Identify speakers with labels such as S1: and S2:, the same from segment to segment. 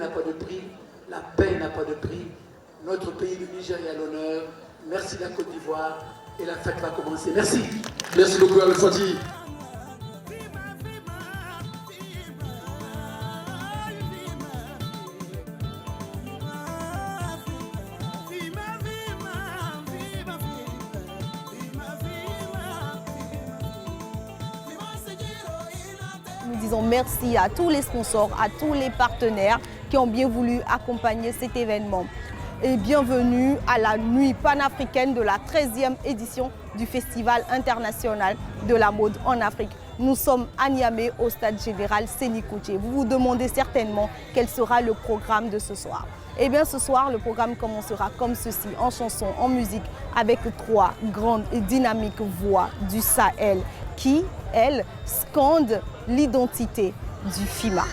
S1: n'a pas de prix, la paix n'a pas de prix. Notre pays, le Nigeria, à l'honneur. Merci la Côte d'Ivoire et la fête va commencer. Merci. Merci beaucoup à Fati.
S2: Nous disons merci à tous les sponsors, à tous les partenaires qui ont bien voulu accompagner cet événement. Et bienvenue à la nuit panafricaine de la 13e édition du Festival international de la mode en Afrique. Nous sommes à Niamey au stade général Séni Kouché. Vous vous demandez certainement quel sera le programme de ce soir. Eh bien ce soir, le programme commencera comme ceci, en chanson, en musique, avec 3 grandes et dynamiques voix du Sahel qui, elles, scandent l'identité du FIMA.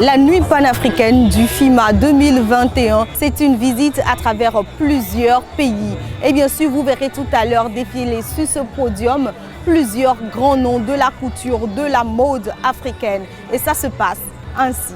S2: La nuit panafricaine du FIMA 2021, c'est une visite à travers plusieurs pays. Et bien sûr, vous verrez tout à l'heure défiler sur ce podium plusieurs grands noms de la couture, de la mode africaine. Et ça se passe ainsi.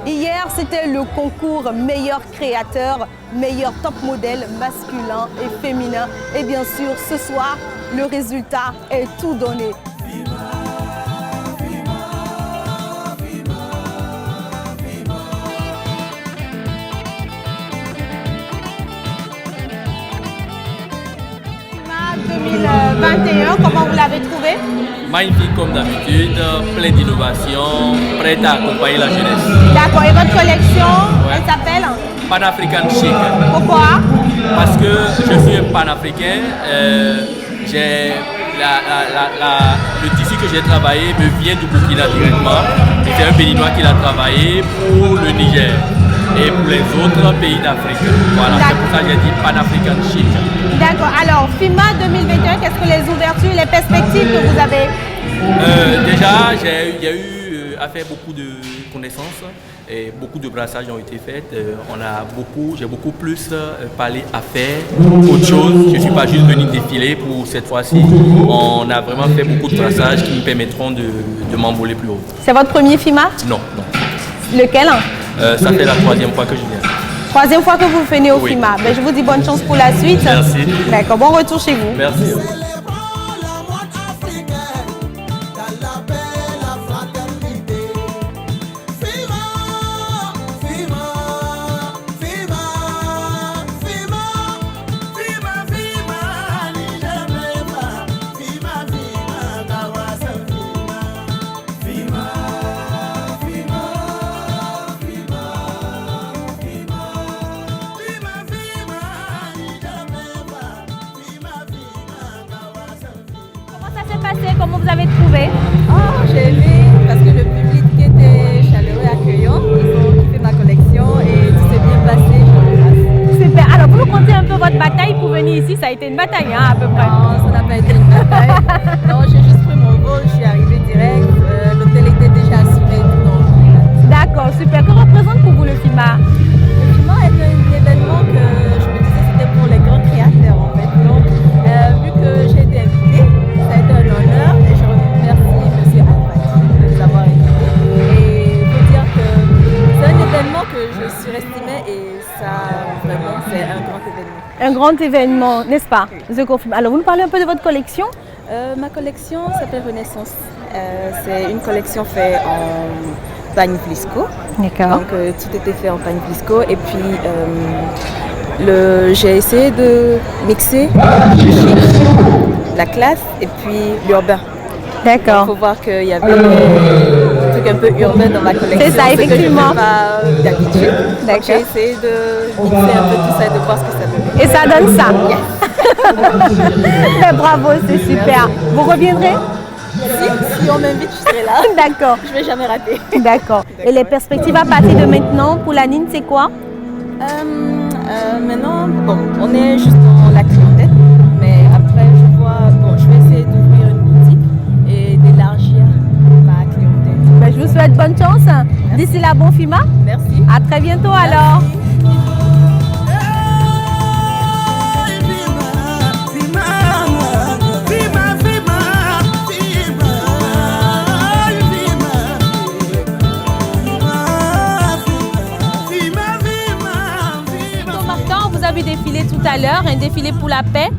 S2: Hier, c'était le concours meilleur créateur, meilleur top modèle masculin et féminin. Et bien sûr, ce soir, le résultat est tout donné. FIMA 2021, comment vous l'avez trouvé?
S3: Magnifique comme d'habitude, plein d'innovation, prête à accompagner la jeunesse.
S2: D'accord, et votre collection, elle s'appelle
S3: Pan-African Chic.
S2: Pourquoi?
S3: Parce que je suis un panafricain, j'ai le tissu que j'ai travaillé me vient du Burkina directement. C'est un Béninois qui l'a travaillé pour le Niger et pour les autres pays d'Afrique. Voilà, c'est pour ça que j'ai dit Pan-African Chic.
S2: D'accord, alors FIMA 2021, qu'est-ce que les ouvertures, les perspectives que vous avez?
S3: Déjà, il y a eu à faire beaucoup de connaissances et beaucoup de brassages ont été faits. J'ai beaucoup plus parlé à faire qu'autre chose. Je ne suis pas juste venu défiler pour cette fois-ci. On a vraiment fait beaucoup de brassages qui me permettront de m'envoler plus haut.
S2: C'est votre premier FIMA?
S3: Non.
S2: Lequel?
S3: Ça fait la 3e fois que je viens.
S2: 3e fois que vous venez au
S3: Oui.
S2: FIMA. Ben, je vous dis bonne chance pour la suite.
S3: Merci.
S2: D'accord, bon retour chez vous.
S3: Merci.
S2: Comment vous avez trouvé?
S4: Oh, j'ai aimé parce que le public était chaleureux et accueillant. Ils ont kiffé ma collection et tout s'est bien passé.
S2: Super. Alors, vous nous contez un peu votre bataille pour venir ici? Ça a été une bataille, hein, à peu près.
S4: Non, ça n'a pas été une bataille. Non, j'ai juste pris mon vol, je suis arrivée direct. L'hôtel était déjà assuré.
S2: D'accord, super. Que représente pour vous le FIMA?
S4: Le FIMA est un événement que je me disais c'était pour les grands créateurs en fait. Donc, vu que j'ai été invitée, ça a été un honneur.
S2: Un grand événement, n'est-ce pas? Je confirme. Alors, vous nous parlez un peu de votre collection?
S4: Ma collection s'appelle Renaissance. C'est une collection faite en pagne Vlisco.
S2: D'accord.
S4: Donc tout était fait en pagne Vlisco. Et puis j'ai essayé de mixer la classe et puis l'urbain.
S2: D'accord.
S4: Il faut voir qu'il y avait des trucs un peu urbains dans ma collection.
S2: C'est ça, effectivement.
S4: Que je ne fais pas d'habitude. Donc j'ai essayé de mixer un peu tout ça et de voir ce que ça donnait.
S2: Et ça donne ça.
S4: Yes.
S2: Mais bravo, c'est super. Vous reviendrez?
S4: Si on m'invite, je serai là.
S2: D'accord.
S4: Je ne vais jamais rater.
S2: D'accord. Et les perspectives à partir de maintenant pour la Nine, c'est quoi?
S4: Maintenant, bon, on est juste dans la clientèle, mais après, je vais essayer d'ouvrir une boutique et d'élargir ma clientèle.
S2: Ben, je vous souhaite bonne chance. D'ici là, bon FIMA.
S4: Merci.
S2: À très bientôt alors. Vous avez défilé tout à l'heure, un défilé pour la paix.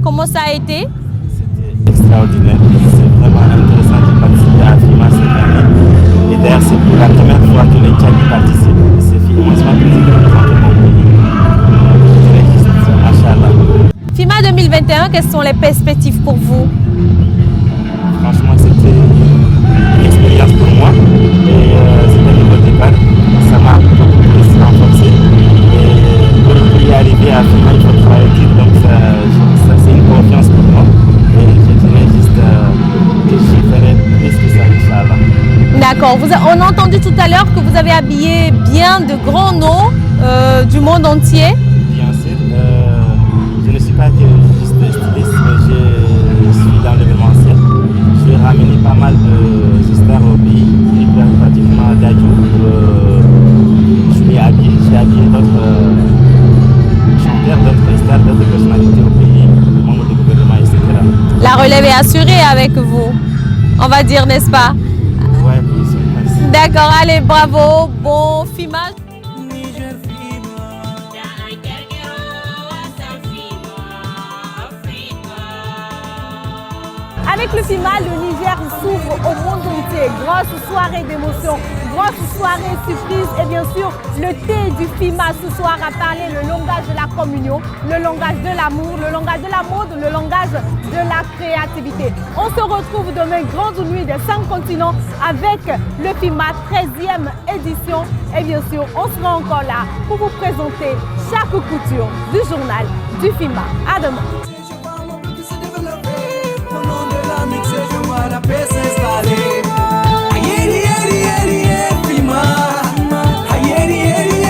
S2: Comment ça a été?
S5: C'était extraordinaire. C'est vraiment intéressant de participer à FIMA cette année. Et d'ailleurs, c'est pour la première fois que les Tchadiens participent. C'est immensément plaisir de représenter mon pays. Machallah.
S2: FIMA 2021, quelles sont les perspectives pour vous?
S5: Franchement, c'était une expérience pour moi. Et c'était un nouveau départ. Ça m'a beaucoup plus renforcé. Pour y arriver à FIMA, il faut travailler dur, donc ça c'est une confiance pour moi. Et je dirais juste que j'y ferai plus que ça, Inch'Allah.
S2: D'accord. On a entendu tout à l'heure que vous avez habillé bien de grands noms du monde entier.
S5: Bien sûr, je ne suis pas que juste styliste, mais je suis dans l'événementiel. J'ai ramené pas mal de stars au pays, et pratiquement d'Adjou. J'ai habillé d'autres chanteurs, d'autres stars, d'autres personnalités au pays, membres du gouvernement, etc.
S2: La relève est assurée avec vous, on va dire, n'est-ce pas?
S5: Ouais, bien sûr, merci.
S2: D'accord, allez, bravo, bon FIMA. Avec le FIMA, le Niger s'ouvre au monde entier. Grosse soirée d'émotion, grosse soirée surprise et bien sûr le thé du FIMA ce soir a parlé le langage de la communion, le langage de l'amour, le langage de la mode, le langage de la créativité. On se retrouve demain, grande nuit des 5 continents avec le FIMA 13e édition et bien sûr on sera encore là pour vous présenter chaque couture du journal du FIMA. À demain.